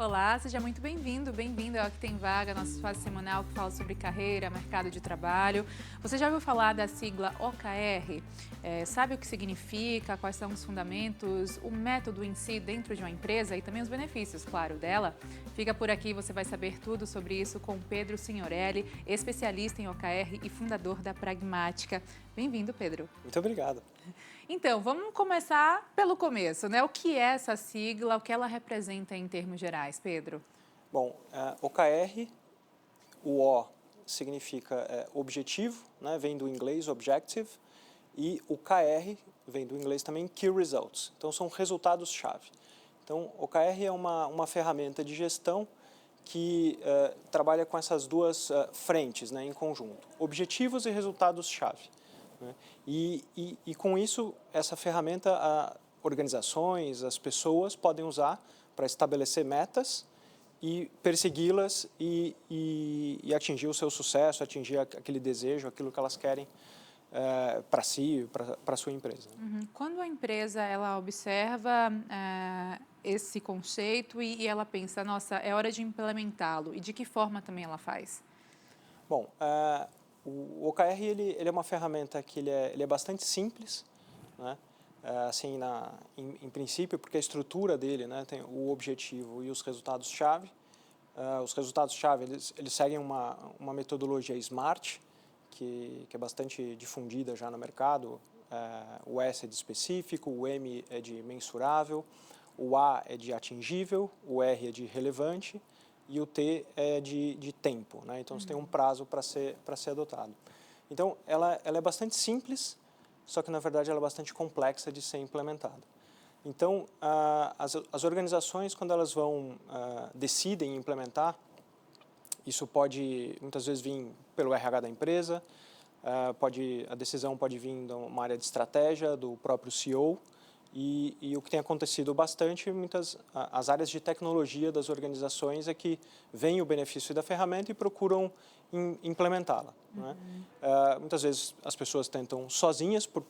Olá, seja muito bem-vindo, bem-vindo ao Aqui Tem Vaga, nosso espaço semanal que fala sobre carreira, mercado de trabalho. Você já ouviu falar da sigla OKR? Sabe o que significa, quais são os fundamentos, o método em si dentro de uma empresa e também os benefícios, claro, dela? Fica por aqui, você vai saber tudo sobre isso com Pedro Signorelli, especialista em OKR e fundador da Pragmática. Bem-vindo, Pedro. Muito obrigado. Então, vamos começar pelo começo, né? O que é essa sigla, o que ela representa em termos gerais, Pedro? Bom, OKR, o O significa objetivo, né, vem do inglês objective, e o KR vem do inglês também Key Results, então são resultados-chave. Então, OKR é uma ferramenta de gestão que trabalha com essas duas frentes, né, em conjunto, objetivos e resultados-chave. Né? E com isso, essa ferramenta, organizações, as pessoas podem usar para estabelecer metas e persegui-las e atingir o seu sucesso, atingir aquele desejo, aquilo que elas querem para si, para a sua empresa. Quando a empresa ela observa esse conceito e ela pensa, nossa, é hora de implementá-lo, e de que forma também ela faz? Bom, o OKR ele é uma ferramenta que ele é bastante simples, né? Assim, em princípio, porque a estrutura dele, né, tem o objetivo e os resultados-chave. Os resultados-chave eles seguem uma metodologia SMART, que é bastante difundida já no mercado. O S é de específico, o M é de mensurável, o A é de atingível, o R é de relevante e o T é de tempo, né? Então, você tem um prazo para ser adotado. Então, ela é bastante simples, só que, na verdade, ela é bastante complexa de ser implementada. Então, as organizações, quando elas decidem implementar, isso pode, muitas vezes, vir pelo RH da empresa, a decisão pode vir de uma área de estratégia, do próprio CEO, e o que tem acontecido bastante, as áreas de tecnologia das organizações é que veem o benefício da ferramenta e procuram implementá-la. Né? Muitas vezes as pessoas tentam sozinhas por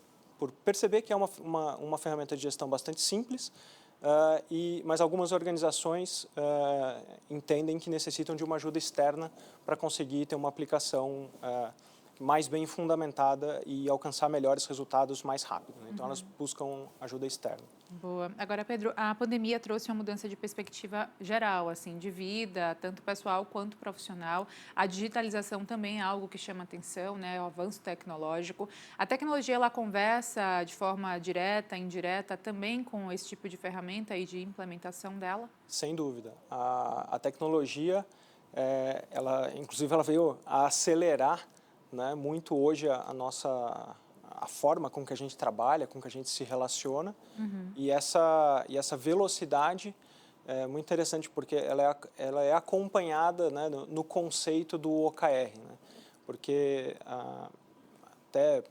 perceber que é uma ferramenta de gestão bastante simples, mas algumas organizações entendem que necessitam de uma ajuda externa para conseguir ter uma aplicação mais bem fundamentada e alcançar melhores resultados mais rápido. Né? Então, elas buscam ajuda externa. Boa. Agora, Pedro, a pandemia trouxe uma mudança de perspectiva geral, assim, de vida, tanto pessoal quanto profissional. A digitalização também é algo que chama atenção, né? O avanço tecnológico. A tecnologia, ela conversa de forma direta, indireta, também com esse tipo de ferramenta e de implementação dela? Sem dúvida. A tecnologia, inclusive, ela veio a acelerar, né, muito hoje a forma com que a gente trabalha, com que a gente se relaciona. E essa velocidade é muito interessante porque ela é acompanhada, né, no conceito do OKR, né? Porque até,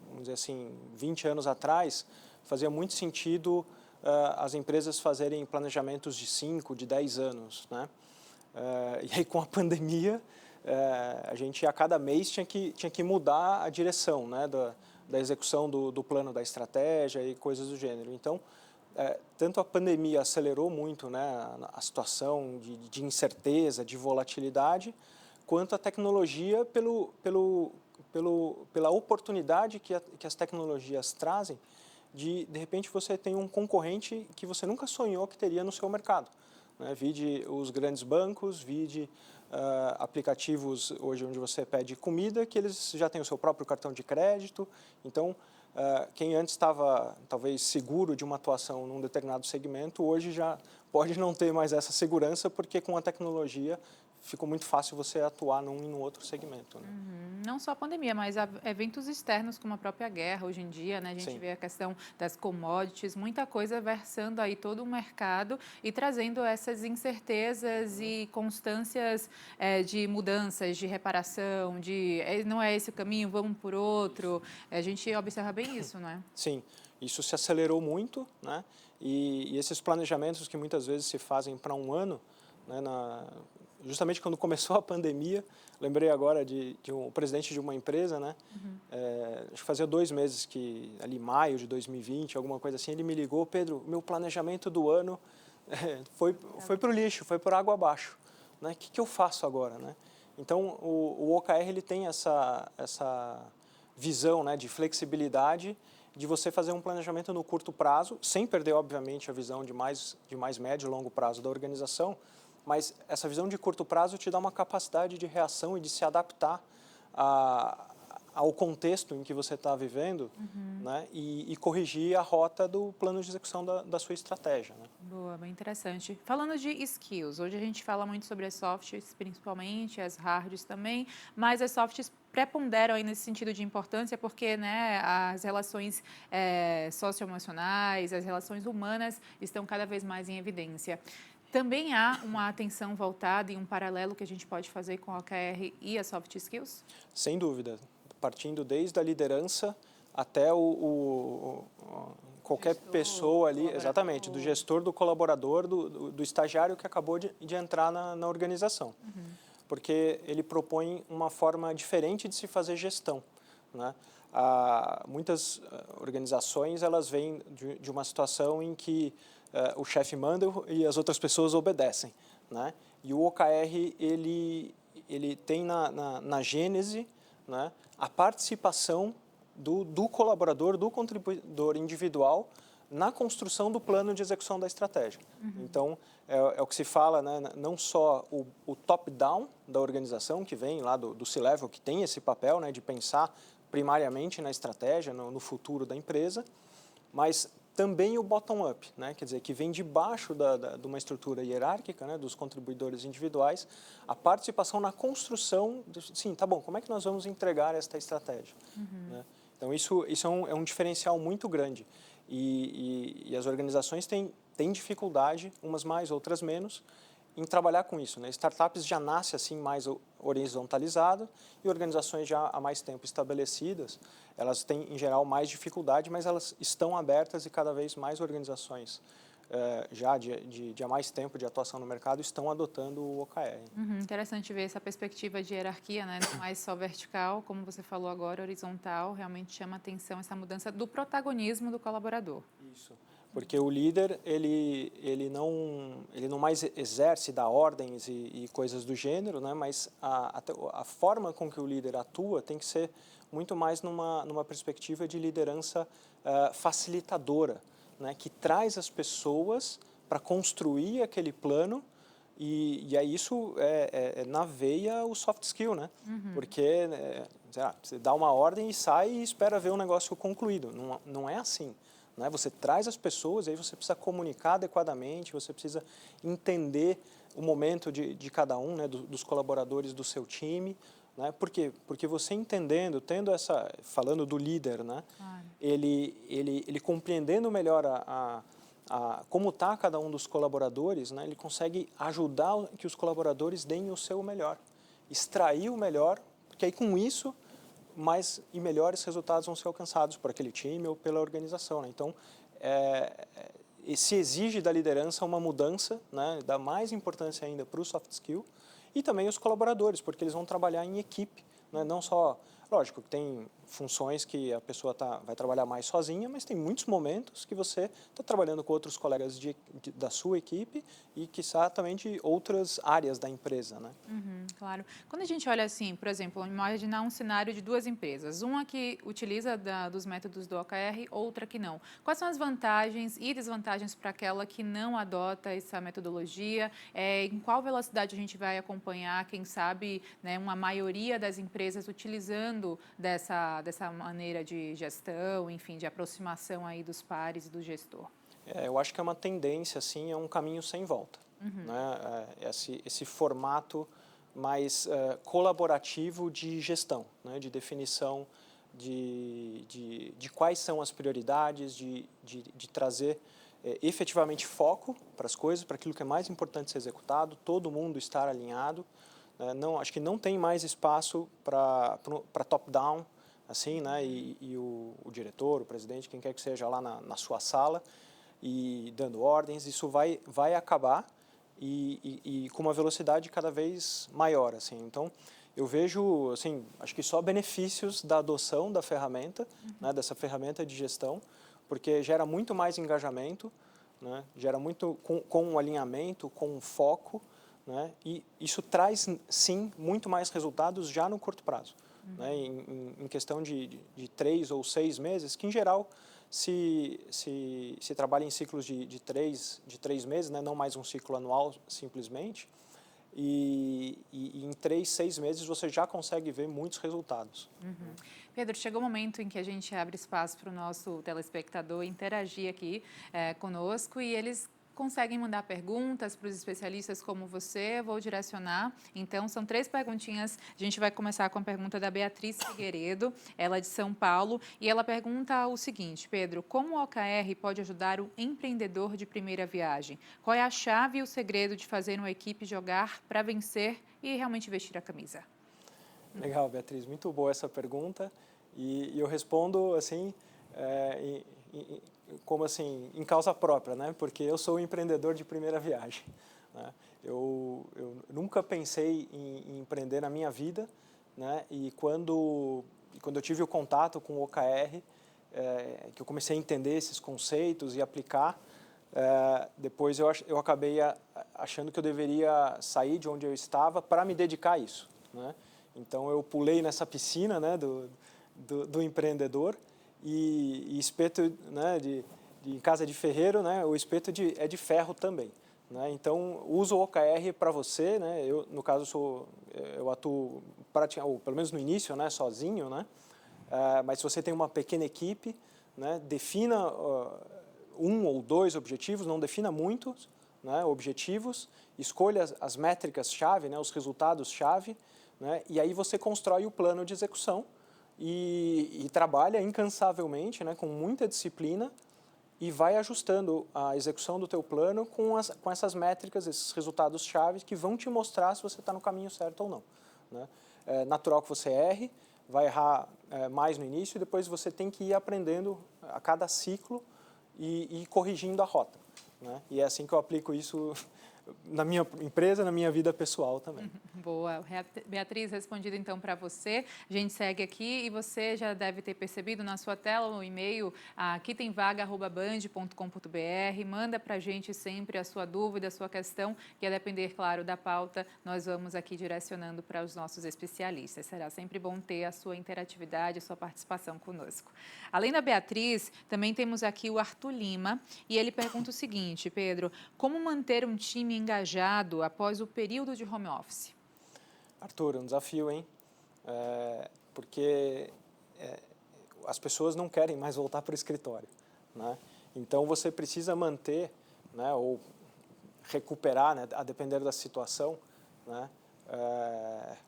vamos dizer assim, 20 anos atrás, fazia muito sentido as empresas fazerem planejamentos de 5, de 10 anos, né? E aí, com a pandemia, a gente a cada mês tinha que mudar a direção, né, da execução do plano, da estratégia e coisas do gênero. Então, tanto a pandemia acelerou muito, né, a situação de incerteza, de volatilidade, quanto a tecnologia pela oportunidade que as tecnologias trazem de repente, você tem um concorrente que você nunca sonhou que teria no seu mercado. Né? Vide os grandes bancos, vide aplicativos hoje onde você pede comida, que eles já têm o seu próprio cartão de crédito. Então, quem antes estava talvez seguro de uma atuação num determinado segmento, hoje já pode não ter mais essa segurança, porque com a tecnologia ficou muito fácil você atuar num e no outro segmento. Né? Não só a pandemia, mas eventos externos como a própria guerra hoje em dia, né? A gente Sim. vê a questão das commodities, muita coisa versando aí todo o mercado e trazendo essas incertezas e constâncias de mudanças, de reparação, não é esse o caminho, vamos por outro. A gente observa bem isso, não é? Sim, isso se acelerou muito, né? E esses planejamentos que muitas vezes se fazem para um ano, né, justamente quando começou a pandemia, lembrei agora de um presidente de uma empresa, né? Acho que fazia 2 meses ali maio de 2020, alguma coisa assim, ele me ligou: Pedro, meu planejamento do ano foi para o lixo, foi por água abaixo. Né? O que eu faço agora? Né? Então, o OKR ele tem essa visão, né, de flexibilidade, de você fazer um planejamento no curto prazo, sem perder, obviamente, a visão de mais médio e longo prazo da organização, mas essa visão de curto prazo te dá uma capacidade de reação e de se adaptar ao contexto em que você está vivendo, né, e corrigir a rota do plano de execução da sua estratégia. Né? Boa, bem interessante. Falando de skills, hoje a gente fala muito sobre as softs, principalmente, as hards também, mas as softs preponderam aí nesse sentido de importância porque, né, as relações socioemocionais, as relações humanas estão cada vez mais em evidência. Também há uma atenção voltada e um paralelo que a gente pode fazer com a OKR e as soft skills? Sem dúvida, partindo desde a liderança até qualquer gestor, pessoa ali, exatamente, do gestor, do colaborador, do estagiário que acabou de entrar na organização. Porque ele propõe uma forma diferente de se fazer gestão. Né? Muitas organizações elas vêm de uma situação em que o chefe manda e as outras pessoas obedecem. Né? E o OKR ele tem na gênese, né, a participação do colaborador, do contribuidor individual na construção do plano de execução da estratégia. Então, é o que se fala, né, não só o top-down da organização, que vem lá do C-Level, que tem esse papel, né, de pensar primariamente na estratégia, no futuro da empresa, mas também o bottom-up, né, quer dizer, que vem de baixo de uma estrutura hierárquica, né, dos contribuidores individuais, a participação na construção, sim, tá bom, como é que nós vamos entregar esta estratégia? Né? Então, isso é um diferencial muito grande. E as organizações têm dificuldade, umas mais, outras menos, em trabalhar com isso. Né? Startups já nascem assim mais horizontalizadas e organizações já há mais tempo estabelecidas, elas têm, em geral, mais dificuldade, mas elas estão abertas e cada vez mais organizações já de há mais tempo de atuação no mercado estão adotando o OKR. Interessante ver essa perspectiva de hierarquia, né? Não mais só vertical, como você falou agora, horizontal, realmente chama atenção essa mudança do protagonismo do colaborador. Isso, porque o líder, ele não mais exerce, dá ordens e coisas do gênero, né? Mas a forma com que o líder atua tem que ser muito mais numa perspectiva de liderança facilitadora, né, que traz as pessoas para construir aquele plano e aí isso na veia o soft skill, né? Porque você dá uma ordem e sai e espera ver o negócio concluído. Não é assim. Né? Você traz as pessoas, aí você precisa comunicar adequadamente, você precisa entender o momento de cada um, né, dos colaboradores do seu time. Né? Por quê? Porque você entendendo, falando do líder, né? Claro. Ele compreendendo melhor como está cada um dos colaboradores, né? Ele consegue ajudar que os colaboradores deem o seu melhor, extrair o melhor, porque aí com isso mais e melhores resultados vão ser alcançados por aquele time ou pela organização. Né? Então, se exige da liderança uma mudança, né? Dá mais importância ainda para o soft skill, e também os colaboradores, porque eles vão trabalhar em equipe, né? Não só, lógico, tem funções que a pessoa vai trabalhar mais sozinha, mas tem muitos momentos que você está trabalhando com outros colegas da sua equipe e, quiçá, também de outras áreas da empresa. Né? Claro. Quando a gente olha assim, por exemplo, imaginar um cenário de duas empresas, uma que utiliza dos métodos do OKR, outra que não. Quais são as vantagens e desvantagens para aquela que não adota essa metodologia? Em qual velocidade a gente vai acompanhar, quem sabe, né, uma maioria das empresas utilizando dessa maneira de gestão, enfim, de aproximação aí dos pares e do gestor? Eu acho que é uma tendência, assim, é um caminho sem volta. Né? Esse formato mais colaborativo de gestão, né? De definição de quais são as prioridades, de trazer efetivamente foco para as coisas, para aquilo que é mais importante ser executado, todo mundo estar alinhado. Acho que não tem mais espaço para top-down, assim, né? E o diretor, o presidente, quem quer que seja lá na sua sala e dando ordens, isso vai acabar e com uma velocidade cada vez maior, assim. Então, eu vejo, assim, acho que só benefícios da adoção da ferramenta, né, dessa ferramenta de gestão, porque gera muito mais engajamento, né? Gera muito com um alinhamento, com um foco, né? E isso traz, sim, muito mais resultados já no curto prazo, né? Em questão de 3 ou 6 meses, que em geral se trabalha em ciclos de 3 meses, né? Não mais um ciclo anual simplesmente, e em 3, 6 meses você já consegue ver muitos resultados. Pedro, chegou o momento em que a gente abre espaço para o nosso telespectador interagir aqui conosco e eles conseguem mandar perguntas para os especialistas como você. Vou direcionar. Então, são 3 perguntinhas. A gente vai começar com a pergunta da Beatriz Figueiredo, ela é de São Paulo, e ela pergunta o seguinte: Pedro, como o OKR pode ajudar o empreendedor de primeira viagem? Qual é a chave e o segredo de fazer uma equipe jogar para vencer e realmente vestir a camisa? Legal, Beatriz, muito boa essa pergunta e eu respondo assim, como assim, em causa própria, né? Porque eu sou um empreendedor de primeira viagem, né? Eu nunca pensei em empreender na minha vida, né? E quando eu tive o contato com o OKR, que eu comecei a entender esses conceitos e aplicar, depois eu acabei achando que eu deveria sair de onde eu estava para me dedicar a isso, né? Então, eu pulei nessa piscina, né, do empreendedor e espeto, né, em casa de ferreiro, né, o espeto é de ferro também, né? Então, uso o OKR para você, né? Eu, no caso, eu atuo, ou pelo menos no início, né, sozinho, né? Mas se você tem uma pequena equipe, né, defina 1 ou 2 objetivos, não defina muitos, né, objetivos, escolha as métricas-chave, né, os resultados-chave, né, e aí você constrói o plano de execução e trabalha incansavelmente, né, com muita disciplina e vai ajustando a execução do teu plano com essas métricas, esses resultados-chave que vão te mostrar se você está no caminho certo ou não, né? É natural que você erre, vai errar mais no início e depois você tem que ir aprendendo a cada ciclo e ir corrigindo a rota, né? E é assim que eu aplico isso na minha empresa, na minha vida pessoal também. Boa. Beatriz, respondido então para você. A gente segue aqui e você já deve ter percebido na sua tela o e-mail aquitemvaga@band.com.br. Manda para a gente sempre a sua dúvida, a sua questão, que a depender, claro, da pauta, nós vamos aqui direcionando para os nossos especialistas. Será sempre bom ter a sua interatividade, a sua participação conosco. Além da Beatriz, também temos aqui o Arthur Lima e ele pergunta o seguinte: Pedro, como manter um time engajado após o período de home office? Arthur, um desafio, hein? Porque as pessoas não querem mais voltar para o escritório, né? Então, você precisa manter, né, ou recuperar, né, a depender da situação, né,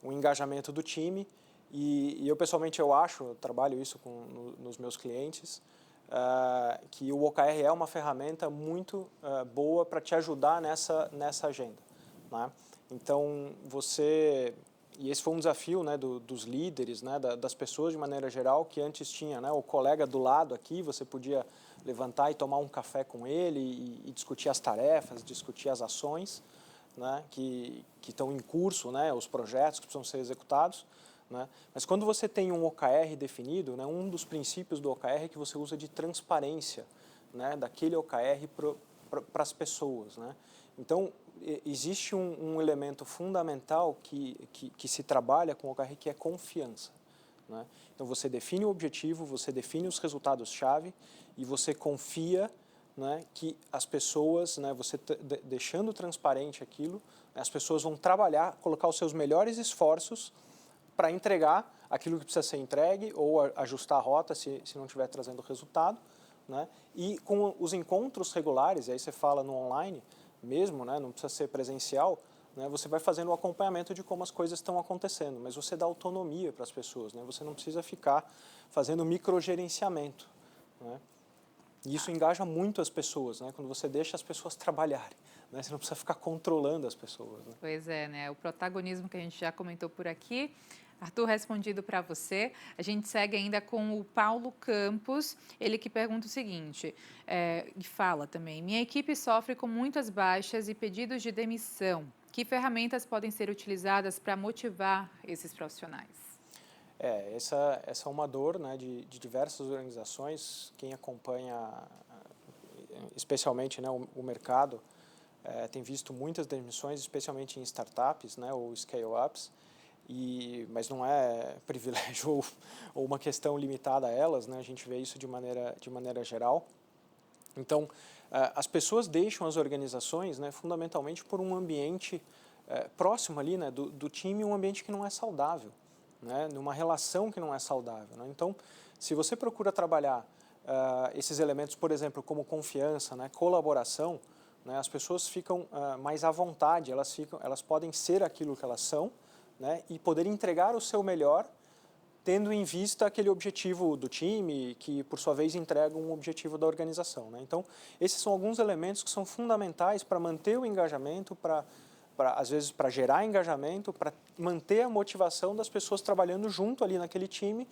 o engajamento do time. E eu, pessoalmente, eu trabalho isso nos meus clientes, que o OKR é uma ferramenta muito boa para te ajudar nessa agenda, né? Então, e esse foi um desafio, né, dos líderes, né, das pessoas de maneira geral, que antes tinha, né, o colega do lado aqui, você podia levantar e tomar um café com ele e discutir as tarefas, discutir as ações, né, que estão em curso, né, os projetos que precisam ser executados, né? Mas quando você tem um OKR definido, né, um dos princípios do OKR é que você usa de transparência, né, daquele OKR para as pessoas, né? Então, existe um elemento fundamental que se trabalha com o OKR, que é confiança, né? Então, você define o objetivo, você define os resultados-chave e você confia, né, que as pessoas, né, você deixando transparente aquilo, né, as pessoas vão trabalhar, colocar os seus melhores esforços para entregar aquilo que precisa ser entregue ou ajustar a rota se não estiver trazendo resultado, né? E com os encontros regulares, e aí você fala no online mesmo, né, não precisa ser presencial, né, você vai fazendo o acompanhamento de como as coisas estão acontecendo, mas você dá autonomia para as pessoas, né? Você não precisa ficar fazendo microgerenciamento, né? E isso engaja muito as pessoas, né? Quando você deixa as pessoas trabalharem, né? Você não precisa ficar controlando as pessoas, né? Pois é, né? O protagonismo que a gente já comentou por aqui. Arthur, respondido para você. A gente segue ainda com o Paulo Campos, ele que pergunta o seguinte, e fala também: minha equipe sofre com muitas baixas e pedidos de demissão. Que ferramentas podem ser utilizadas para motivar esses profissionais? Essa é uma dor, né, de diversas organizações. Quem acompanha especialmente, né, o mercado tem visto muitas demissões, especialmente em startups, né, ou scale-ups, mas não é privilégio ou uma questão limitada a elas, né, a gente vê isso de maneira geral. Então, as pessoas deixam as organizações, né, fundamentalmente por um ambiente próximo ali, né, do time, um ambiente que não é saudável, né, numa relação que não é saudável, né? Então, se você procura trabalhar esses elementos, por exemplo, como confiança, né, colaboração, né, as pessoas ficam mais à vontade, elas podem ser aquilo que elas são, né, e poder entregar o seu melhor, tendo em vista aquele objetivo do time, que por sua vez entrega um objetivo da organização, né? Então, esses são alguns elementos que são fundamentais para manter o engajamento, às vezes para gerar engajamento, para manter a motivação das pessoas trabalhando junto ali naquele time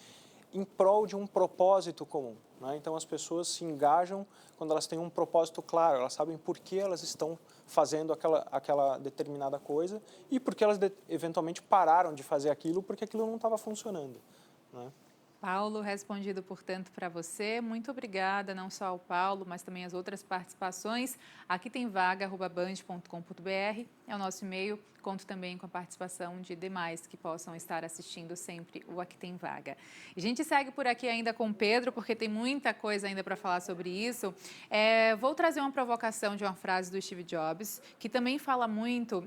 em prol de um propósito comum, né? Então, as pessoas se engajam quando elas têm um propósito claro, elas sabem por que elas estão fazendo aquela determinada coisa e por que elas eventualmente pararam de fazer aquilo porque aquilo não estava funcionando, né? Paulo, respondido, portanto, para você. Muito obrigada, não só ao Paulo, mas também às outras participações. Aqui tem vaga@band.com.br, é o nosso e-mail. Conto também com a participação de demais que possam estar assistindo sempre o Aqui Tem Vaga. E a gente segue por aqui ainda com o Pedro, porque tem muita coisa ainda para falar sobre isso. Vou trazer uma provocação de uma frase do Steve Jobs, que também fala muito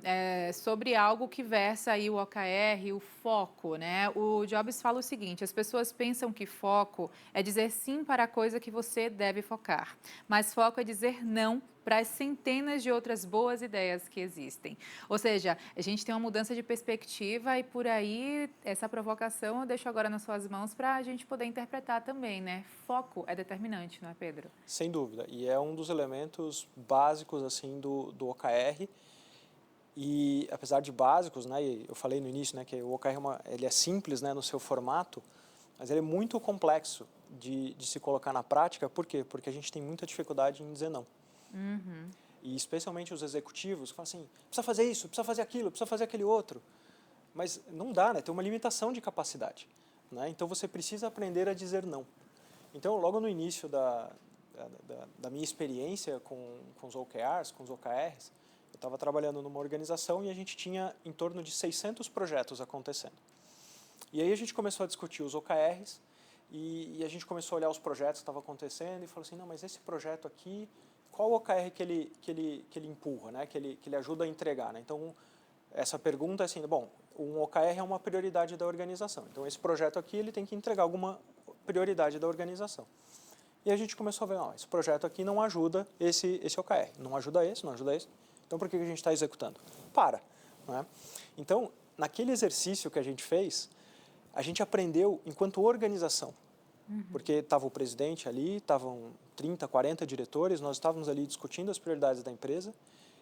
sobre algo que versa aí o OKR, o foco, né? O Jobs fala o seguinte: as pessoas pensam que foco é dizer sim para a coisa que você deve focar, mas foco é dizer não para as centenas de outras boas ideias que existem. Ou seja, a gente tem uma mudança de perspectiva e por aí essa provocação eu deixo agora nas suas mãos para a gente poder interpretar também, né? Foco é determinante, não é, Pedro? Sem dúvida, e é um dos elementos básicos assim do OKR. E apesar de básicos, né, eu falei no início, né, que o OKR ele é simples, né, no seu formato, mas ele é muito complexo de se colocar na prática. Por quê? Porque a gente tem muita dificuldade em dizer não. Uhum. E especialmente os executivos que falam assim, precisa fazer isso, precisa fazer aquilo, precisa fazer aquele outro. Mas não dá, né? Tem uma limitação de capacidade, né? Então você precisa aprender a dizer não. Então, logo no início da minha experiência com os OKRs, eu estava trabalhando numa organização e a gente tinha em torno de 600 projetos acontecendo. E aí a gente começou a discutir os OKRs e a gente começou a olhar os projetos que estavam acontecendo e falou assim, não, mas esse projeto aqui, qual o OKR que ele empurra, né? que ele ajuda a entregar, né? Então, essa pergunta é assim, bom, um OKR é uma prioridade da organização, então esse projeto aqui ele tem que entregar alguma prioridade da organização. E a gente começou a ver, esse projeto aqui não ajuda esse OKR, não ajuda esse, então por que a gente está executando? Né? Então, naquele exercício que a gente fez, a gente aprendeu enquanto organização, porque estava o presidente ali, estavam 30, 40 diretores, nós estávamos ali discutindo as prioridades da empresa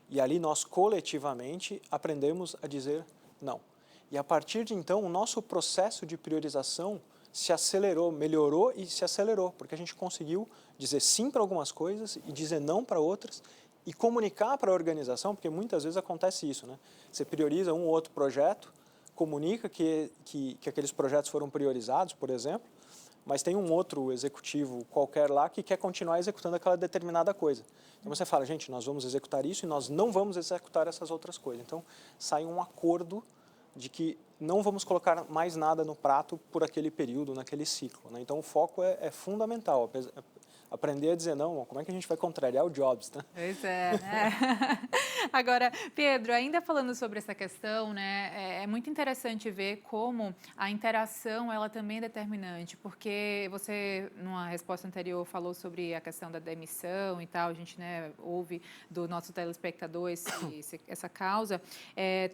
e ali nós coletivamente aprendemos a dizer não. E a partir de então, o nosso processo de priorização se acelerou, melhorou e se acelerou, porque a gente conseguiu dizer sim para algumas coisas e dizer não para outras e comunicar para a organização, porque muitas vezes acontece isso, né? Você prioriza um ou outro projeto, comunica que aqueles projetos foram priorizados, por exemplo, mas tem um outro executivo qualquer lá que quer continuar executando aquela determinada coisa. Então você fala, gente, nós vamos executar isso e nós não vamos executar essas outras coisas. Então sai um acordo de que não vamos colocar mais nada no prato por aquele período, naquele ciclo, né? Então o foco é fundamental. Aprender a dizer não, como é que a gente vai contrariar o Jobs, né? Pois é, né? Agora, Pedro, ainda falando sobre essa questão, né, é muito interessante ver como a interação, ela também é determinante, porque você, numa resposta anterior, falou sobre a questão da demissão e tal, a gente, né, ouve do nosso telespectador essa causa.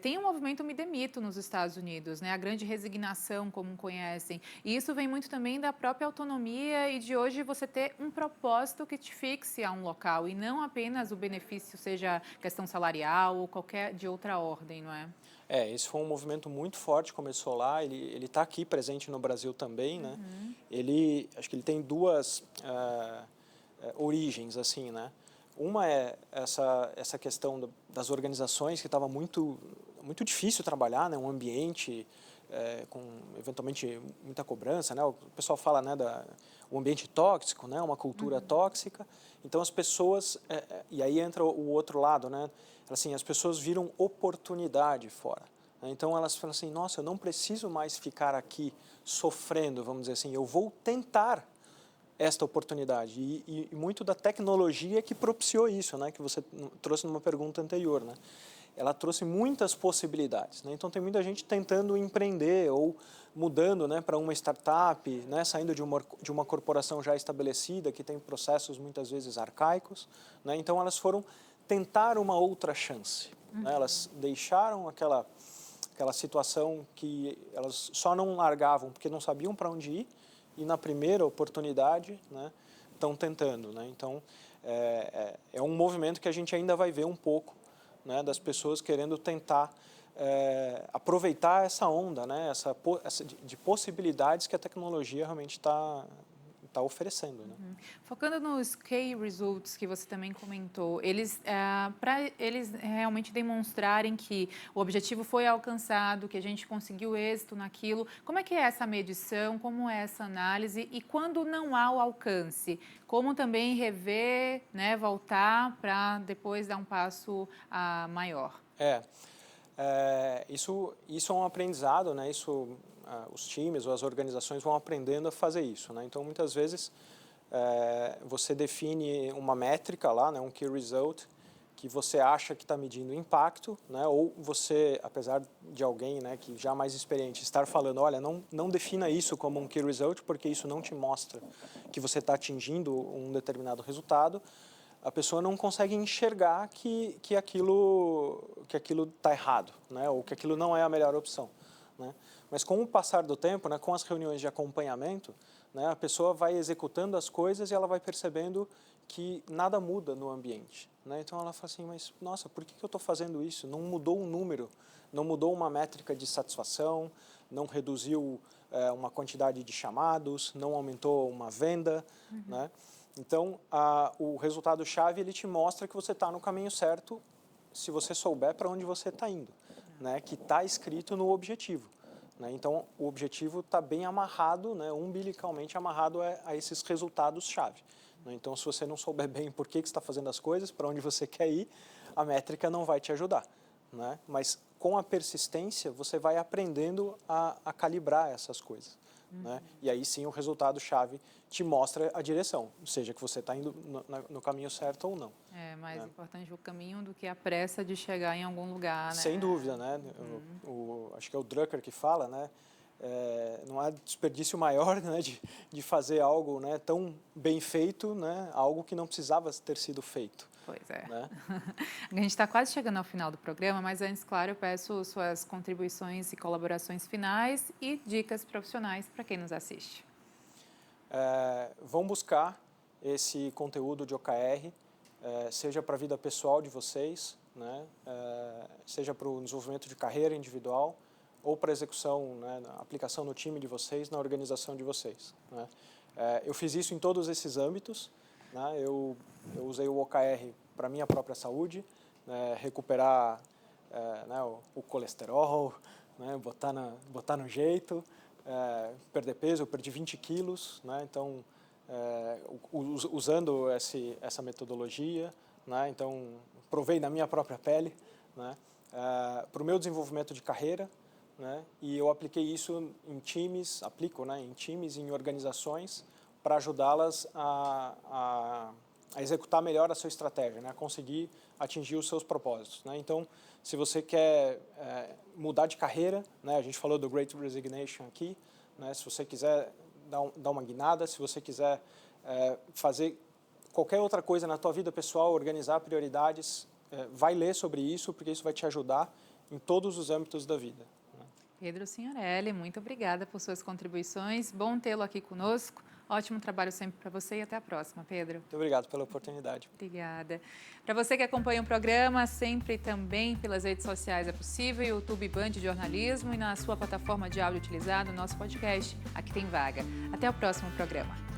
Tem um movimento Me Demito nos Estados Unidos, né, a grande resignação, como conhecem, e isso vem muito também da própria autonomia e de hoje você ter um propósito que te fixe a um local e não apenas o benefício, seja questão salarial ou qualquer de outra ordem, não é? Esse foi um movimento muito forte, começou lá, ele está aqui presente no Brasil também, né? Acho que ele tem duas origens, assim, né? Uma é essa questão das organizações que estava muito difícil trabalhar, né? Um ambiente com eventualmente muita cobrança, né? O pessoal fala, né, o ambiente tóxico, né, uma cultura tóxica. Então as pessoas, e aí entra o outro lado, né? Assim, as pessoas viram oportunidade fora. Né? Então elas falam assim, nossa, eu não preciso mais ficar aqui sofrendo, vamos dizer assim, eu vou tentar esta oportunidade. E muito da tecnologia que propiciou isso, né? Que você trouxe numa pergunta anterior, né? Ela trouxe muitas possibilidades, né? Então tem muita gente tentando empreender ou mudando, né, para uma startup, né, saindo de uma corporação já estabelecida que tem processos muitas vezes arcaicos, né? Então elas foram tentar uma outra chance, né? Elas deixaram aquela situação que elas só não largavam porque não sabiam para onde ir e na primeira oportunidade, né, estão tentando, né? Então é um movimento que a gente ainda vai ver um pouco, né, das pessoas querendo tentar aproveitar essa onda, né, de possibilidades que a tecnologia realmente está oferecendo. Né? Focando nos key results que você também comentou, para eles realmente demonstrarem que o objetivo foi alcançado, que a gente conseguiu êxito naquilo, como é que é essa medição, como é essa análise e quando não há o alcance, como também rever, né, voltar para depois dar um passo maior? Isso é um aprendizado, né? Os times ou as organizações vão aprendendo a fazer isso, né? Então, muitas vezes, você define uma métrica lá, né? Um key result, que você acha que está medindo impacto, né? Ou você, apesar de alguém, né, que já mais experiente, estar falando, olha, não defina isso como um key result, porque isso não te mostra que você está atingindo um determinado resultado, a pessoa não consegue enxergar que aquilo está errado, né? Ou que aquilo não é a melhor opção, né? Mas com o passar do tempo, né, com as reuniões de acompanhamento, né, a pessoa vai executando as coisas e ela vai percebendo que nada muda no ambiente, né? Então ela fala assim, mas nossa, por que eu estou fazendo isso? Não mudou um número, não mudou uma métrica de satisfação, não reduziu uma quantidade de chamados, não aumentou uma venda, né? Então, o resultado-chave, ele te mostra que você está no caminho certo se você souber para onde você está indo, né? Que está escrito no objetivo, né? Então, o objetivo está bem amarrado, né? Umbilicalmente amarrado a esses resultados-chave, né? Então, se você não souber bem por que você está fazendo as coisas, para onde você quer ir, a métrica não vai te ajudar, né? Mas, com a persistência, você vai aprendendo a calibrar essas coisas. Né? E aí sim o resultado-chave te mostra a direção, seja que você está indo no caminho certo ou não. É mais importante o caminho do que a pressa de chegar em algum lugar, né? Sem dúvida, né? Acho que é o Drucker que fala, né? Não há desperdício maior, né, de fazer algo, né, tão bem feito, né, algo que não precisava ter sido feito. Pois é. Né? A gente está quase chegando ao final do programa, mas antes, claro, eu peço suas contribuições e colaborações finais e dicas profissionais para quem nos assiste. Vão buscar esse conteúdo de OKR, seja para a vida pessoal de vocês, né, seja para o desenvolvimento de carreira individual, ou para a execução, né, aplicação no time de vocês, na organização de vocês. Né? Eu fiz isso em todos esses âmbitos, né? Eu usei o OKR para a minha própria saúde, né, recuperar né, o colesterol, né, botar no jeito, perder peso, eu perdi 20 quilos, né, então, usando essa metodologia, né, então, provei na minha própria pele, né, para o meu desenvolvimento de carreira, né, e eu apliquei isso em times, né, em times, em organizações, para ajudá-las a executar melhor a sua estratégia, né, a conseguir atingir os seus propósitos. Né? Então, se você quer mudar de carreira, né, a gente falou do Great Resignation aqui, né, se você quiser dar uma guinada, se você quiser fazer qualquer outra coisa na tua vida pessoal, organizar prioridades, vai ler sobre isso, porque isso vai te ajudar em todos os âmbitos da vida. Né? Pedro Signorelli, muito obrigada por suas contribuições. Bom tê-lo aqui conosco. Ótimo trabalho sempre para você e até a próxima, Pedro. Muito obrigado pela oportunidade. Obrigada. Para você que acompanha o programa, sempre também pelas redes sociais é possível, YouTube Band Jornalismo e na sua plataforma de áudio utilizada, o nosso podcast Aqui Tem Vaga. Até o próximo programa.